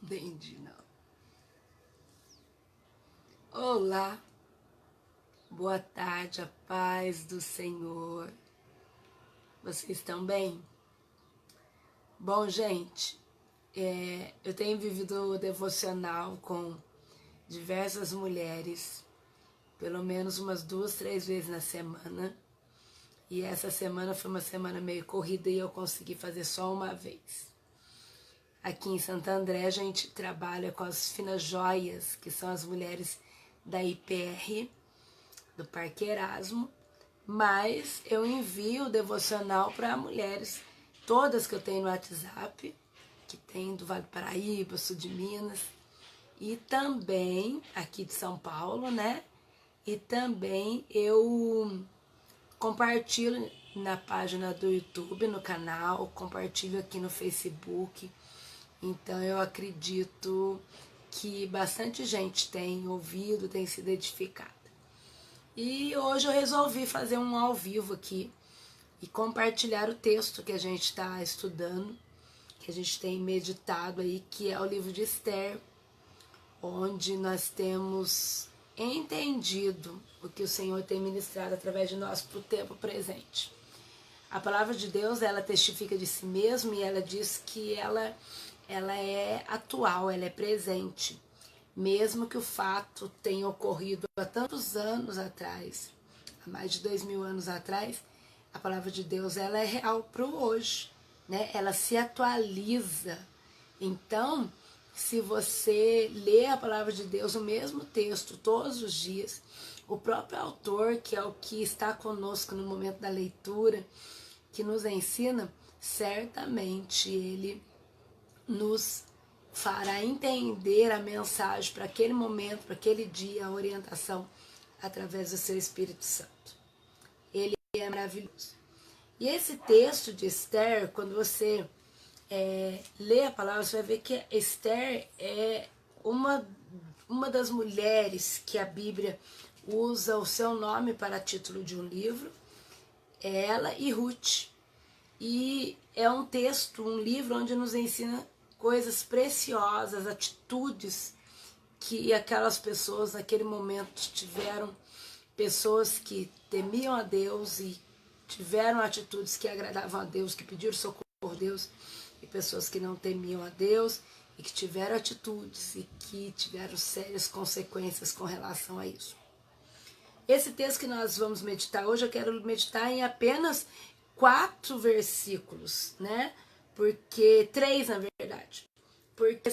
Entendi, não. Olá, boa tarde, a paz do Senhor. Vocês estão bem? Bom, gente, eu tenho vivido o devocional com diversas mulheres, pelo menos umas 2, 3 vezes na semana. E essa semana foi uma semana meio corrida e eu consegui fazer só uma vez. Aqui em Santo André a gente trabalha com as Finas Joias, que são as mulheres da IPR, do Parque Erasmo, mas eu envio o devocional para mulheres, todas que eu tenho no WhatsApp, que tem do Vale do Paraíba, sul de Minas, e também aqui de São Paulo, né? E também eu compartilho na página do YouTube, no canal, compartilho aqui no Facebook. Então eu acredito que bastante gente tem ouvido, tem sido edificada. E hoje eu resolvi fazer um ao vivo aqui e compartilhar o texto que a gente está estudando, que a gente tem meditado aí, que é o livro de Esther, onde nós temos entendido o que o Senhor tem ministrado através de nós para o tempo presente. A palavra de Deus, ela testifica de si mesma e ela diz que ela é atual, ela é presente. Mesmo que o fato tenha ocorrido há tantos anos atrás, há mais de 2000 anos atrás, a palavra de Deus, ela é real para o hoje, né? Ela se atualiza. Então, se você lê a palavra de Deus, o mesmo texto, todos os dias, o próprio autor, que é o que está conosco no momento da leitura, que nos ensina, certamente ele nos fará entender a mensagem para aquele momento, para aquele dia, a orientação através do seu Espírito Santo. Ele é maravilhoso. E esse texto de Esther, quando você lê a palavra, você vai ver que Esther é uma das mulheres que a Bíblia usa o seu nome para título de um livro, ela e Ruth. E é um texto, um livro onde nos ensina coisas preciosas, atitudes que aquelas pessoas naquele momento tiveram, pessoas que temiam a Deus e tiveram atitudes que agradavam a Deus, que pediram socorro por Deus, e pessoas que não temiam a Deus e que tiveram atitudes e que tiveram sérias consequências com relação a isso. Esse texto que nós vamos meditar hoje, eu quero meditar em apenas 4 versículos, né? Porque 3, na verdade. Porque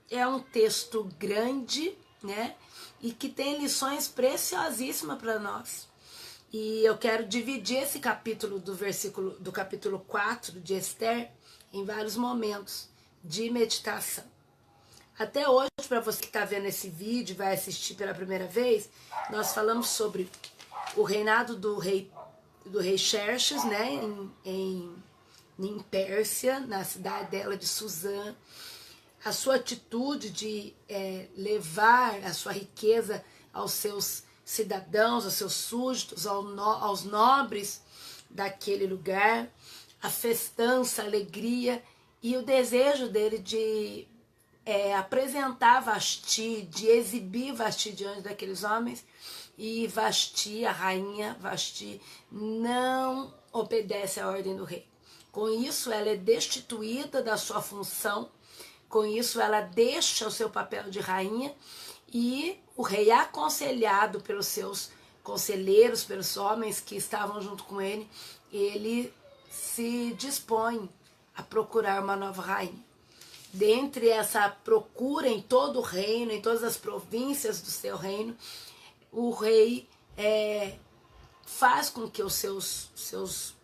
é um texto grande, né? E que tem lições preciosíssimas para nós. E eu quero dividir esse capítulo do capítulo 4 de Esther em vários momentos de meditação. Até hoje, para você que está vendo esse vídeo, vai assistir pela primeira vez, nós falamos sobre o reinado do rei Xerxes, né, em Pérsia, na cidade dela de Suzã, a sua atitude de levar a sua riqueza aos seus cidadãos, aos seus súditos, aos nobres daquele lugar, a festança, a alegria e o desejo dele de apresentar Vasti, de exibir Vasti diante daqueles homens. E Vasti, a rainha Vasti, não obedece à ordem do rei. Com isso, ela é destituída da sua função, com isso, ela deixa o seu papel de rainha e o rei, aconselhado pelos seus conselheiros, pelos homens que estavam junto com ele, ele se dispõe a procurar uma nova rainha. Dentre essa procura em todo o reino, em todas as províncias do seu reino, o rei faz com que os seus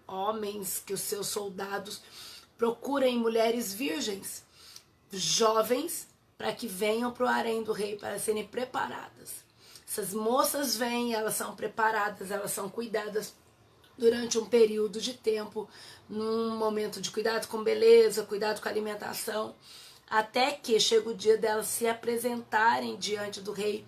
homens, que os seus soldados procurem mulheres virgens, jovens, para que venham para o harém do rei para serem preparadas. Essas moças vêm, elas são preparadas, elas são cuidadas durante um período de tempo, num momento de cuidado com beleza, cuidado com a alimentação, até que chega o dia delas se apresentarem diante do rei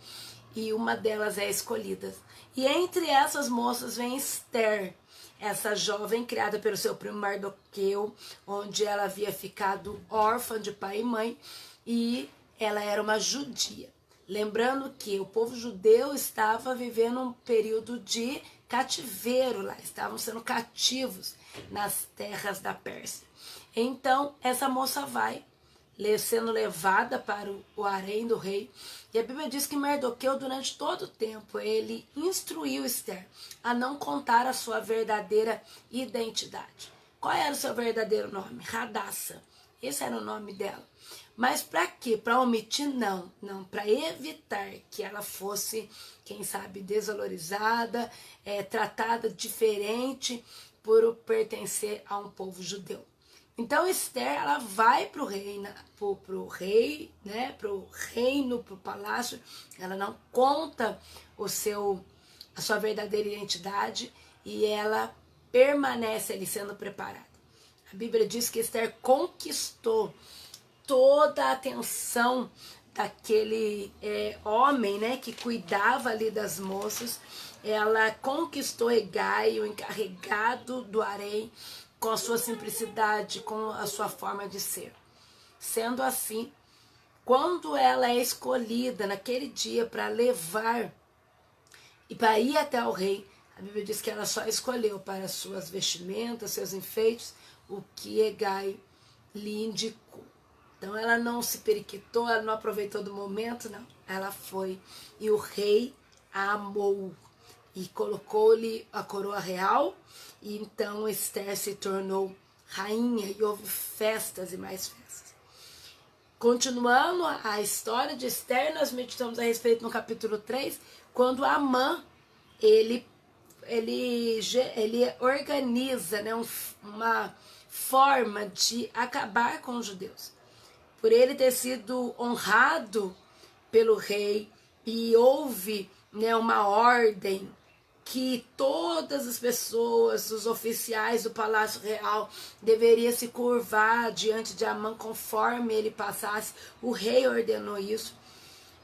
e uma delas é escolhida. E entre essas moças vem Esther, essa jovem criada pelo seu primo Mardoqueu, onde ela havia ficado órfã de pai e mãe, e ela era uma judia. Lembrando que o povo judeu estava vivendo um período de cativeiro lá, estavam sendo cativos nas terras da Pérsia. Então, essa moça vai sendo levada para o harém do rei. E a Bíblia diz que Mardoqueu, durante todo o tempo, ele instruiu Esther a não contar a sua verdadeira identidade. Qual era o seu verdadeiro nome? Radassa. Esse era o nome dela. Mas para quê? Para omitir? Não, para evitar que ela fosse, quem sabe, desvalorizada, tratada diferente por pertencer a um povo judeu. Então Esther, ela vai pro reino, pro reino, pro palácio. Ela não conta a sua verdadeira identidade e ela permanece ali sendo preparada. A Bíblia diz que Esther conquistou toda a atenção daquele homem, né, que cuidava ali das moças. Ela conquistou Hegai, o encarregado do harém, com a sua simplicidade, com a sua forma de ser. Sendo assim, quando ela é escolhida naquele dia para levar e para ir até o rei, a Bíblia diz que ela só escolheu para suas vestimentas, seus enfeites, o que Hegai lhe indicou. Então ela não se periquitou, ela não aproveitou do momento, não. Ela foi e o rei a amou e colocou-lhe a coroa real. E então Esther se tornou rainha e houve festas e mais festas. Continuando a história de Esther, nós meditamos a respeito no capítulo 3, quando Amã, ele organiza, né, uma forma de acabar com os judeus. Por ele ter sido honrado pelo rei e houve, né, uma ordem que todas as pessoas, os oficiais do Palácio Real, deveriam se curvar diante de Amã conforme ele passasse. O rei ordenou isso.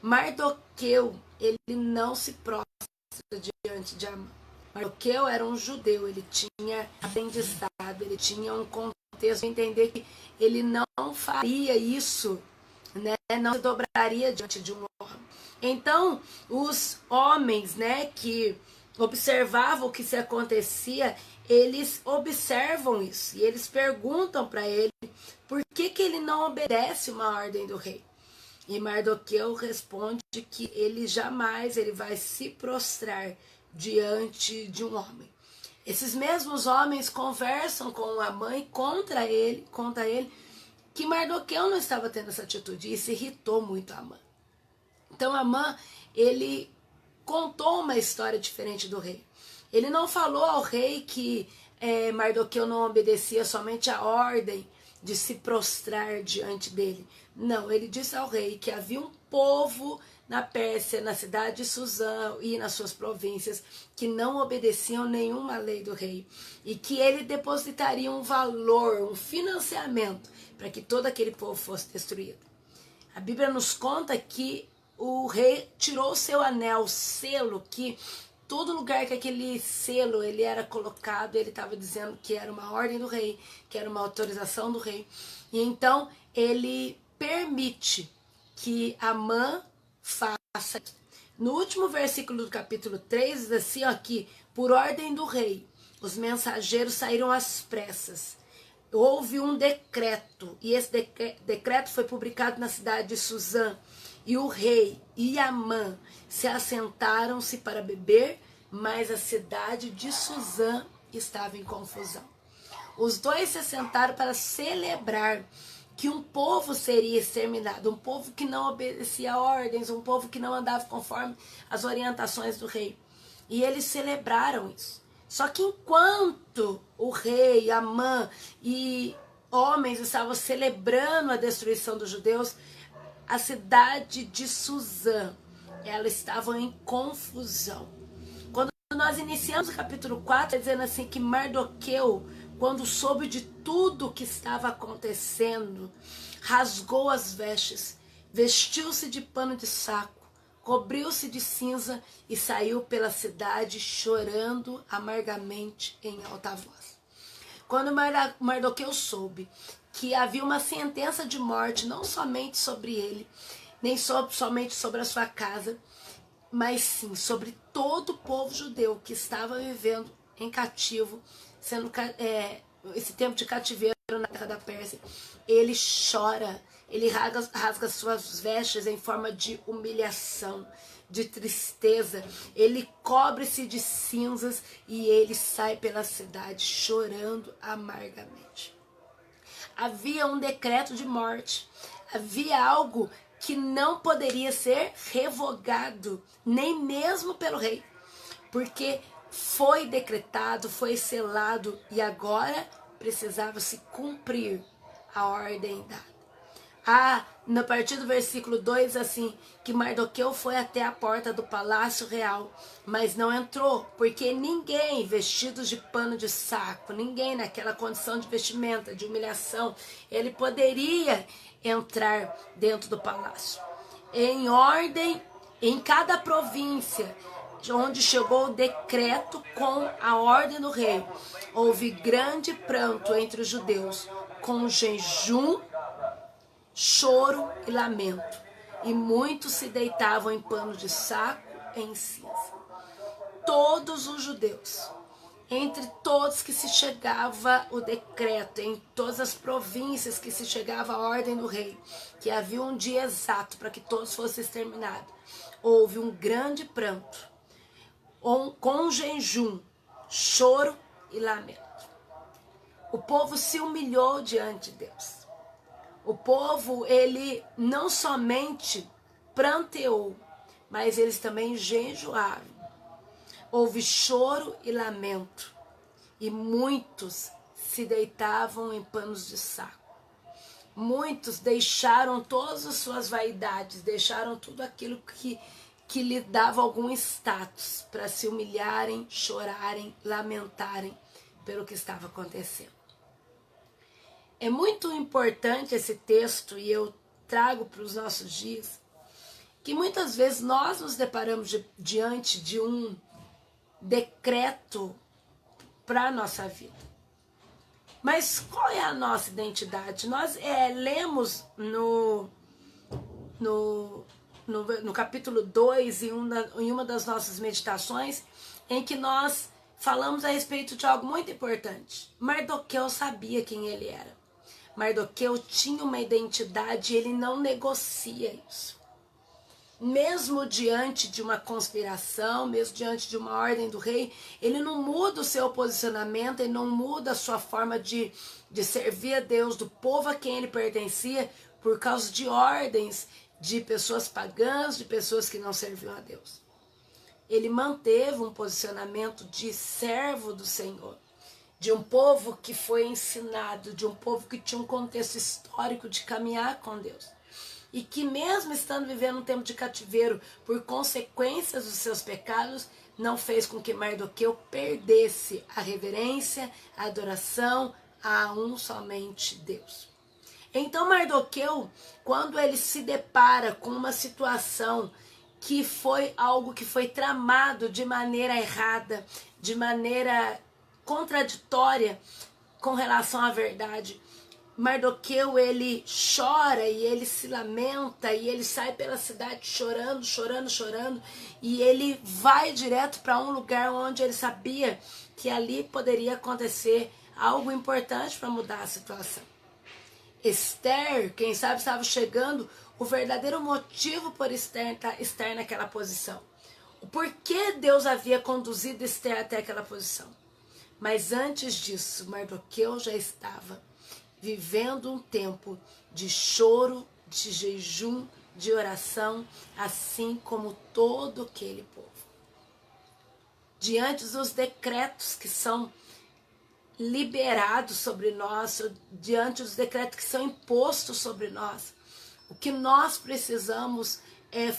Mardoqueu, ele não se prostra diante de Amã. Mardoqueu era um judeu, ele tinha aprendizado, ele tinha um contexto de entender que ele não faria isso, né? Não se dobraria diante de um homem. Então, os homens, né, que observavam o que se acontecia, eles observam isso e eles perguntam para ele por que ele não obedece uma ordem do rei. E Mardoqueu responde que ele jamais vai se prostrar diante de um homem. Esses mesmos homens conversam com a mãe contra ele que Mardoqueu não estava tendo essa atitude e se irritou muito a Amã. Então Amã, ele contou uma história diferente do rei. Ele não falou ao rei que Mardoqueu não obedecia somente a ordem de se prostrar diante dele. Não, ele disse ao rei que havia um povo na Pérsia, na cidade de Suzã e nas suas províncias, que não obedeciam nenhuma lei do rei, e que ele depositaria um valor, um financiamento, para que todo aquele povo fosse destruído. A Bíblia nos conta que o rei tirou o seu anel, o selo, que todo lugar que aquele selo ele era colocado, ele estava dizendo que era uma ordem do rei, que era uma autorização do rei. E então ele permite que Amã faça. No último versículo do capítulo 3, diz assim, ó, que por ordem do rei, os mensageiros saíram às pressas. Houve um decreto, e esse decreto foi publicado na cidade de Suzã. E o rei e Amã se assentaram-se para beber, mas a cidade de Suzã estava em confusão. Os dois se assentaram para celebrar que um povo seria exterminado, um povo que não obedecia ordens, um povo que não andava conforme as orientações do rei. E eles celebraram isso. Só que enquanto o rei, Amã e homens estavam celebrando a destruição dos judeus, a cidade de Suzã, ela estava em confusão. Quando nós iniciamos o capítulo 4, dizendo assim que Mardoqueu, quando soube de tudo o que estava acontecendo, rasgou as vestes, vestiu-se de pano de saco, cobriu-se de cinza e saiu pela cidade chorando amargamente em alta voz. Quando Mardoqueu soube que havia uma sentença de morte não somente sobre ele, nem somente sobre a sua casa, mas sim sobre todo o povo judeu que estava vivendo em cativo, esse tempo de cativeiro na terra da Pérsia, ele chora, ele rasga suas vestes em forma de humilhação, de tristeza, ele cobre-se de cinzas e ele sai pela cidade chorando amargamente. Havia um decreto de morte, havia algo que não poderia ser revogado, nem mesmo pelo rei, porque foi decretado, foi selado e agora precisava se cumprir a ordem dada. No partir do versículo 2, assim, que Mardoqueu foi até a porta do palácio real, mas não entrou, porque ninguém vestido de pano de saco, ninguém naquela condição de vestimenta, de humilhação, ele poderia entrar dentro do palácio. Em ordem, em cada província, onde chegou o decreto com a ordem do rei, houve grande pranto entre os judeus, com jejum, choro e lamento, e muitos se deitavam em pano de saco em cinza. Todos os judeus, entre todos que se chegava o decreto, em todas as províncias que se chegava a ordem do rei, que havia um dia exato para que todos fossem exterminados, houve um grande pranto, com jejum, choro e lamento. O povo se humilhou diante de Deus. O povo, ele não somente pranteou, mas eles também jejuaram. Houve choro e lamento, e muitos se deitavam em panos de saco. Muitos deixaram todas as suas vaidades, deixaram tudo aquilo que lhe dava algum status para se humilharem, chorarem, lamentarem pelo que estava acontecendo. É muito importante esse texto, e eu trago para os nossos dias, que muitas vezes nós nos deparamos diante de um decreto para a nossa vida. Mas qual é a nossa identidade? Nós lemos no capítulo 2, em uma das nossas meditações, em que nós falamos a respeito de algo muito importante. Mardoqueu sabia quem ele era. Mardoqueu tinha uma identidade e ele não negocia isso. Mesmo diante de uma conspiração, mesmo diante de uma ordem do rei, ele não muda o seu posicionamento, ele não muda a sua forma de servir a Deus, do povo a quem ele pertencia, por causa de ordens de pessoas pagãs, de pessoas que não serviam a Deus. Ele manteve um posicionamento de servo do Senhor, de um povo que foi ensinado, de um povo que tinha um contexto histórico de caminhar com Deus. E que mesmo estando vivendo um tempo de cativeiro por consequências dos seus pecados, não fez com que Mardoqueu perdesse a reverência, a adoração a um somente Deus. Então Mardoqueu, quando ele se depara com uma situação que foi algo que foi tramado de maneira errada, de maneira contraditória com relação à verdade, Mardoqueu, ele chora e ele se lamenta e ele sai pela cidade chorando, e ele vai direto para um lugar onde ele sabia que ali poderia acontecer algo importante para mudar a situação. Esther, quem sabe, estava chegando o verdadeiro motivo por Esther estar naquela posição. O porquê Deus havia conduzido Esther até aquela posição. Mas antes disso, Mardoqueu já estava vivendo um tempo de choro, de jejum, de oração, assim como todo aquele povo. Diante dos decretos que são liberados sobre nós, diante dos decretos que são impostos sobre nós, o que nós precisamos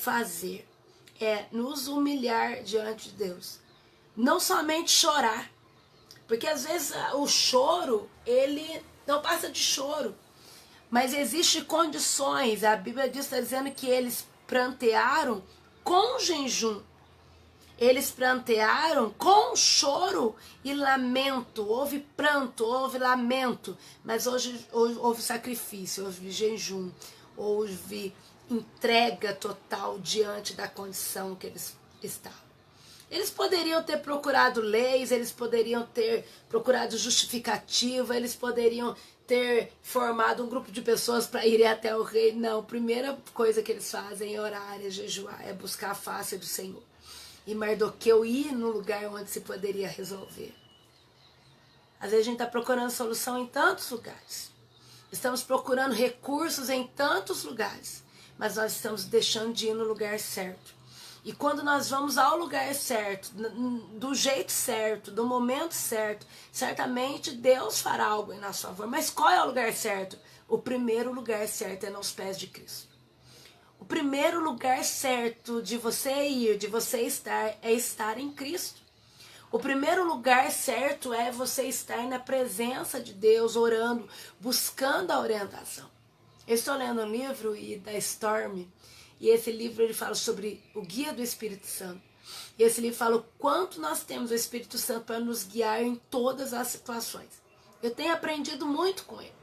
fazer é nos humilhar diante de Deus. Não somente chorar, porque às vezes o choro, ele não passa de choro, mas existem condições. A Bíblia está dizendo que eles prantearam com jejum. Eles prantearam com choro e lamento. Houve pranto, houve lamento. Mas hoje houve sacrifício, houve jejum, houve entrega total diante da condição que eles estavam. Eles poderiam ter procurado leis, eles poderiam ter procurado justificativa, eles poderiam ter formado um grupo de pessoas para irem até o rei. Não, a primeira coisa que eles fazem é orar, é jejuar, é buscar a face do Senhor. E Mardoqueu ir no lugar onde se poderia resolver. Às vezes a gente está procurando solução em tantos lugares. Estamos procurando recursos em tantos lugares. Mas nós estamos deixando de ir no lugar certo. E quando nós vamos ao lugar certo, do jeito certo, do momento certo, certamente Deus fará algo em nosso favor. Mas qual é o lugar certo? O primeiro lugar certo é nos pés de Cristo. O primeiro lugar certo de você ir, de você estar, é estar em Cristo. O primeiro lugar certo é você estar na presença de Deus, orando, buscando a orientação. Eu estou lendo um livro da Storm, e esse livro ele fala sobre o guia do Espírito Santo. E esse livro fala o quanto nós temos o Espírito Santo para nos guiar em todas as situações. Eu tenho aprendido muito com ele.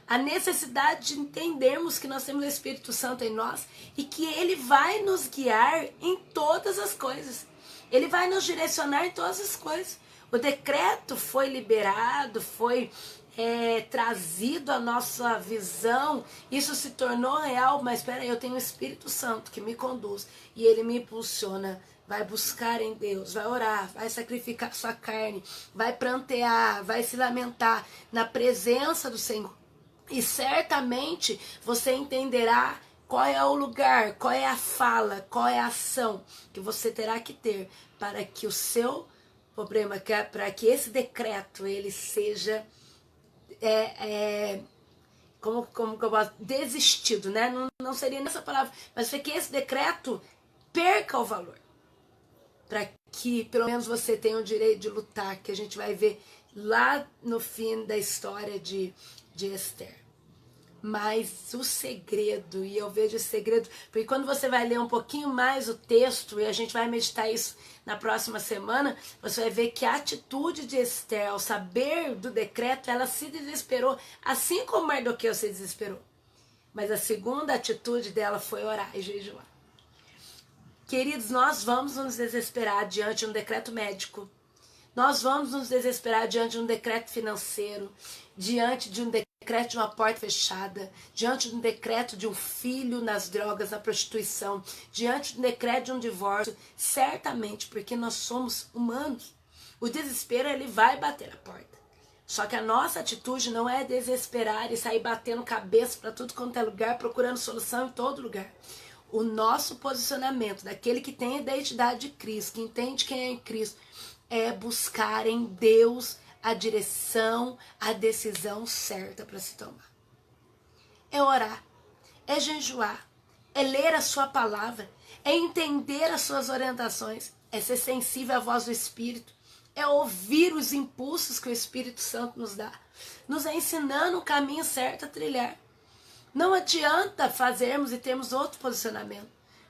A necessidade de entendermos que nós temos o Espírito Santo em nós e que ele vai nos guiar em todas as coisas. Ele vai nos direcionar em todas as coisas. O decreto foi liberado, foi trazido à nossa visão, isso se tornou real, mas espera aí, eu tenho o Espírito Santo que me conduz e ele me impulsiona. Vai buscar em Deus, vai orar, vai sacrificar sua carne, vai prantear, vai se lamentar na presença do Senhor. E certamente você entenderá qual é o lugar, qual é a fala, qual é a ação que você terá que ter para que o seu problema, para que esse decreto ele seja como que eu posso, desistido, né? Não seria nessa palavra, mas para que esse decreto perca o valor. Para que pelo menos você tenha o direito de lutar, que a gente vai ver lá no fim da história de Esther. Mas o segredo, e eu vejo esse segredo, porque quando você vai ler um pouquinho mais o texto, e a gente vai meditar isso na próxima semana, você vai ver que a atitude de Esther, ao saber do decreto, ela se desesperou, assim como Mardoqueu se desesperou. Mas a segunda atitude dela foi orar e jejuar. Queridos, nós vamos nos desesperar diante de um decreto médico, nós vamos nos desesperar diante de um decreto financeiro, diante de um decreto de uma porta fechada, diante de um decreto de um filho nas drogas, na prostituição, diante de um decreto de um divórcio, certamente porque nós somos humanos. O desespero ele vai bater a porta. Só que a nossa atitude não é desesperar e sair batendo cabeça para tudo quanto é lugar, procurando solução em todo lugar. O nosso posicionamento, daquele que tem a identidade de Cristo, que entende quem é em Cristo, é buscar em Deus a direção, a decisão certa para se tomar. É orar, é jejuar, é ler a sua palavra, é entender as suas orientações, é ser sensível à voz do Espírito, é ouvir os impulsos que o Espírito Santo nos dá, nos ensinando o caminho certo a trilhar. Não adianta fazermos e termos outro posicionamento,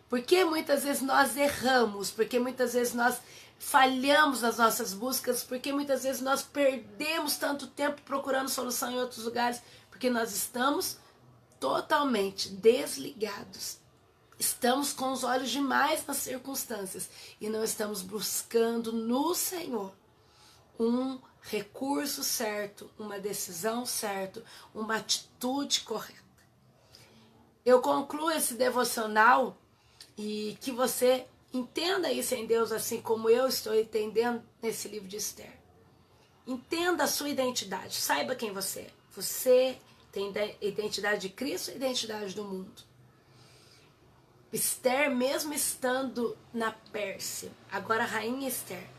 porque muitas vezes nós erramos, porque muitas vezes nós falhamos nas nossas buscas, porque muitas vezes nós perdemos tanto tempo procurando solução em outros lugares, porque nós estamos totalmente desligados. Estamos com os olhos demais nas circunstâncias e não estamos buscando no Senhor um recurso certo, uma decisão certa, uma atitude correta. Eu concluo esse devocional e que você entenda isso em Deus assim como eu estou entendendo nesse livro de Esther. Entenda a sua identidade, saiba quem você é. Você tem identidade de Cristo e identidade do mundo. Esther, mesmo estando na Pérsia, agora a rainha Esther,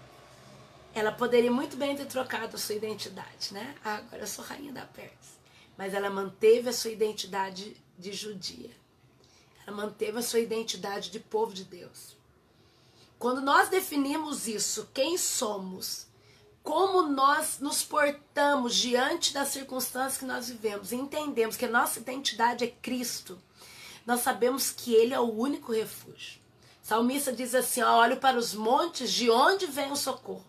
ela poderia muito bem ter trocado a sua identidade, né? Agora eu sou rainha da Pérsia. Mas ela manteve a sua identidade de judia. Ela manteve a sua identidade de povo de Deus. Quando nós definimos isso, quem somos, como nós nos portamos diante das circunstâncias que nós vivemos, e entendemos que a nossa identidade é Cristo, nós sabemos que Ele é o único refúgio. Salmista diz assim, ó, olho para os montes, de onde vem o socorro?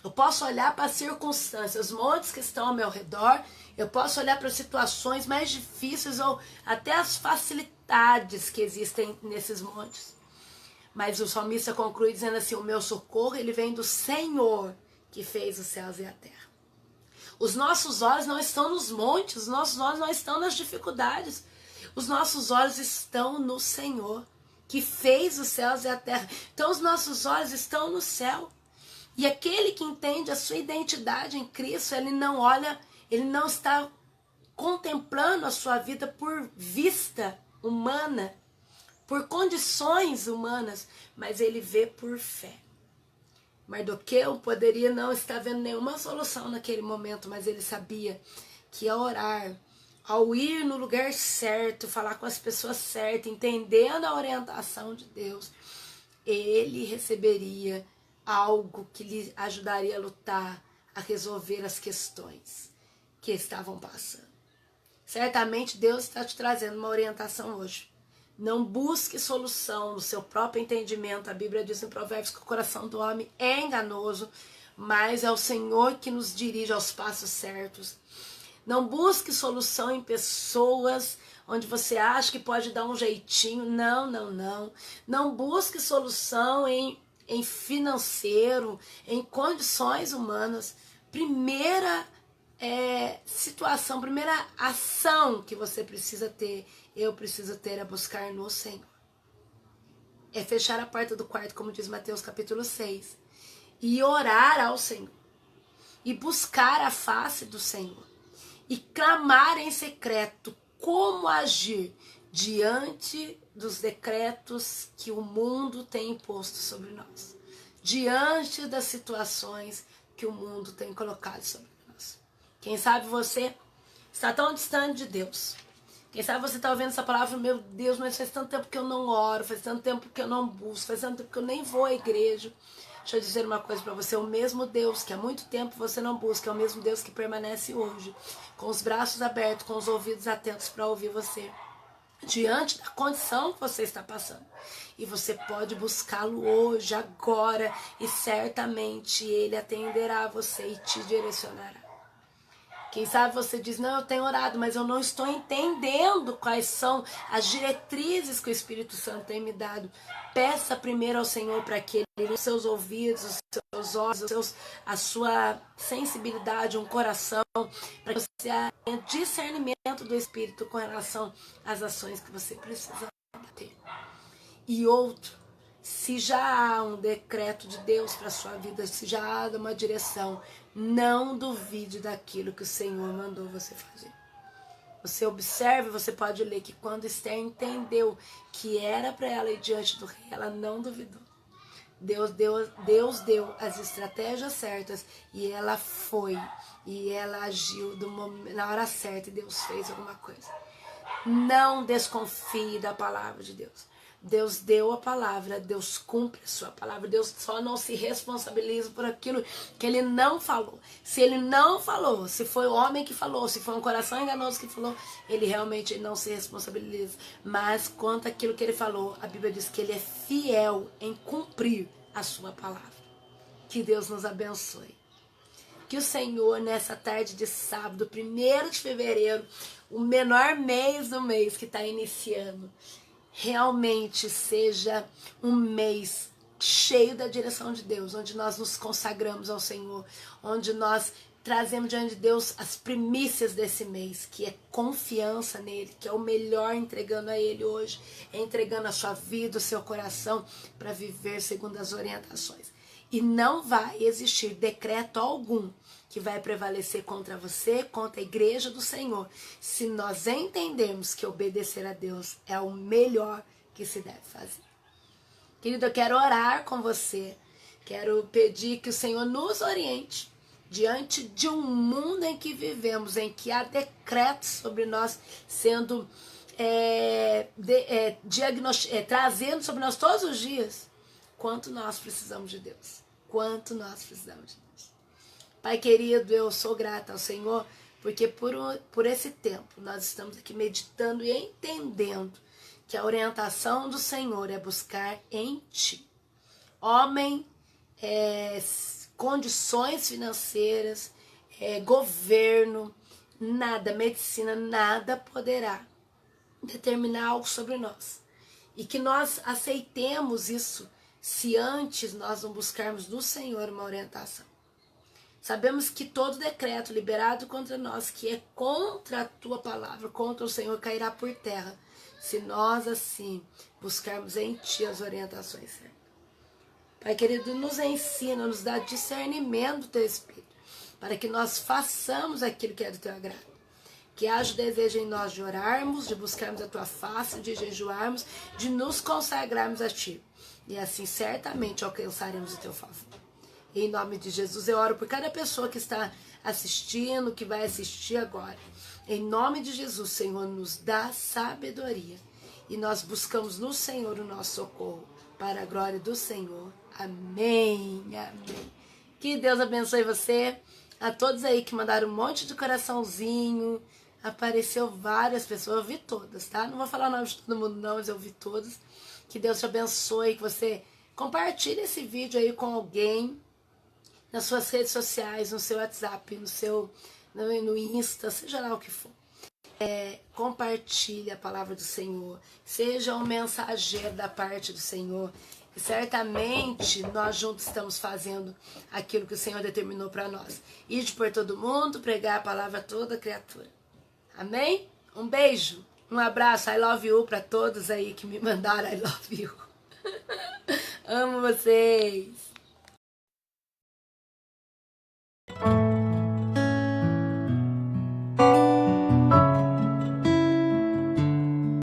Eu posso olhar para as circunstâncias, os montes que estão ao meu redor, eu posso olhar para situações mais difíceis ou até as facilidades que existem nesses montes. Mas o salmista conclui dizendo assim, o meu socorro, ele vem do Senhor que fez os céus e a terra. Os nossos olhos não estão nos montes, os nossos olhos não estão nas dificuldades. Os nossos olhos estão no Senhor, que fez os céus e a terra. Então os nossos olhos estão no céu. E aquele que entende a sua identidade em Cristo, ele não olha, ele não está contemplando a sua vida por vista humana, por condições humanas, mas ele vê por fé. Mardoqueu poderia não estar vendo nenhuma solução naquele momento, mas ele sabia que ao orar, ao ir no lugar certo, falar com as pessoas certas, entendendo a orientação de Deus, ele receberia algo que lhe ajudaria a lutar, a resolver as questões que estavam passando. Certamente Deus está te trazendo uma orientação hoje. Não busque solução no seu próprio entendimento. A Bíblia diz em Provérbios que o coração do homem é enganoso, mas é o Senhor que nos dirige aos passos certos. Não busque solução em pessoas onde você acha que pode dar um jeitinho. Não, não, não. Não busque solução em financeiro, em condições humanas. Primeira situação, primeira ação que você precisa ter, eu preciso ter, é buscar no Senhor. É fechar a porta do quarto, como diz Mateus capítulo 6. E orar ao Senhor. E buscar a face do Senhor. E clamar em secreto como agir diante dos decretos que o mundo tem imposto sobre nós. Diante das situações que o mundo tem colocado sobre nós. Quem sabe você está tão distante de Deus. Quem sabe você está ouvindo essa palavra, meu Deus, mas faz tanto tempo que eu não oro, faz tanto tempo que eu não busco, faz tanto tempo que eu nem vou à igreja. Deixa eu dizer uma coisa para você, o mesmo Deus que há muito tempo você não busca, é o mesmo Deus que permanece hoje, com os braços abertos, com os ouvidos atentos para ouvir você, diante da condição que você está passando. E você pode buscá-lo hoje, agora, e certamente ele atenderá a você e te direcionará. Quem sabe você diz, não, eu tenho orado, mas eu não estou entendendo quais são as diretrizes que o Espírito Santo tem me dado. Peça primeiro ao Senhor para que Ele, os seus ouvidos, os seus olhos, a sua sensibilidade, um coração, para que você tenha discernimento do Espírito com relação às ações que você precisa ter. E outro, se já há um decreto de Deus para a sua vida, se já há uma direção, não duvide daquilo que o Senhor mandou você fazer. Você observe, você pode ler que quando Esther entendeu que era para ela ir diante do rei, ela não duvidou. Deus deu as estratégias certas e ela foi. E ela agiu na hora certa e Deus fez alguma coisa. Não desconfie da palavra de Deus. Deus deu a palavra, Deus cumpre a sua palavra, Deus só não se responsabiliza por aquilo que Ele não falou. Se Ele não falou, se foi o homem que falou, se foi um coração enganoso que falou, Ele realmente não se responsabiliza. Mas quanto àquilo que Ele falou, a Bíblia diz que Ele é fiel em cumprir a sua palavra. Que Deus nos abençoe. Que o Senhor, nessa tarde de sábado, 1º de fevereiro, o menor mês do mês que está iniciando, realmente seja um mês cheio da direção de Deus, onde nós nos consagramos ao Senhor, onde nós trazemos diante de Deus as primícias desse mês, que é confiança nele, que é o melhor entregando a ele hoje, entregando a sua vida, o seu coração, para viver segundo as orientações. E não vai existir decreto algum que vai prevalecer contra você, contra a igreja do Senhor, se nós entendermos que obedecer a Deus é o melhor que se deve fazer. Querido, eu quero orar com você, quero pedir que o Senhor nos oriente diante de um mundo em que vivemos, em que há decretos sobre nós sendo trazendo sobre nós todos os dias. Quanto nós precisamos de Deus. Quanto nós precisamos de Deus. Pai querido, eu sou grata ao Senhor, porque por esse tempo nós estamos aqui meditando e entendendo que a orientação do Senhor é buscar em ti. Homem, condições financeiras, governo, nada, medicina, nada poderá determinar algo sobre nós. E que nós aceitemos isso se antes nós não buscarmos do Senhor uma orientação. Sabemos que todo decreto liberado contra nós, que é contra a tua palavra, contra o Senhor, cairá por terra, se nós assim buscarmos em ti as orientações certas. Pai querido, nos ensina, nos dá discernimento do teu Espírito, para que nós façamos aquilo que é do teu agrado. Que haja o desejo em nós de orarmos, de buscarmos a tua face, de jejuarmos, de nos consagrarmos a ti. E assim certamente alcançaremos o teu favor. Em nome de Jesus, eu oro por cada pessoa que está assistindo, que vai assistir agora. Em nome de Jesus, Senhor, nos dá sabedoria. E nós buscamos no Senhor o nosso socorro, para a glória do Senhor. Amém, amém. Que Deus abençoe você. A todos aí que mandaram um monte de coraçãozinho. Apareceu várias pessoas, eu vi todas, tá? Não vou falar o nome de todo mundo não, mas eu vi todas. Que Deus te abençoe, que você compartilhe esse vídeo aí com alguém nas suas redes sociais, no seu WhatsApp, no Insta, seja lá o que for. Compartilhe a palavra do Senhor, seja um mensageiro da parte do Senhor. E certamente nós juntos estamos fazendo aquilo que o Senhor determinou para nós. Ide por todo mundo, pregar a palavra a toda criatura. Amém? Um beijo, um abraço, I love you para todos aí que me mandaram I love you. Amo vocês.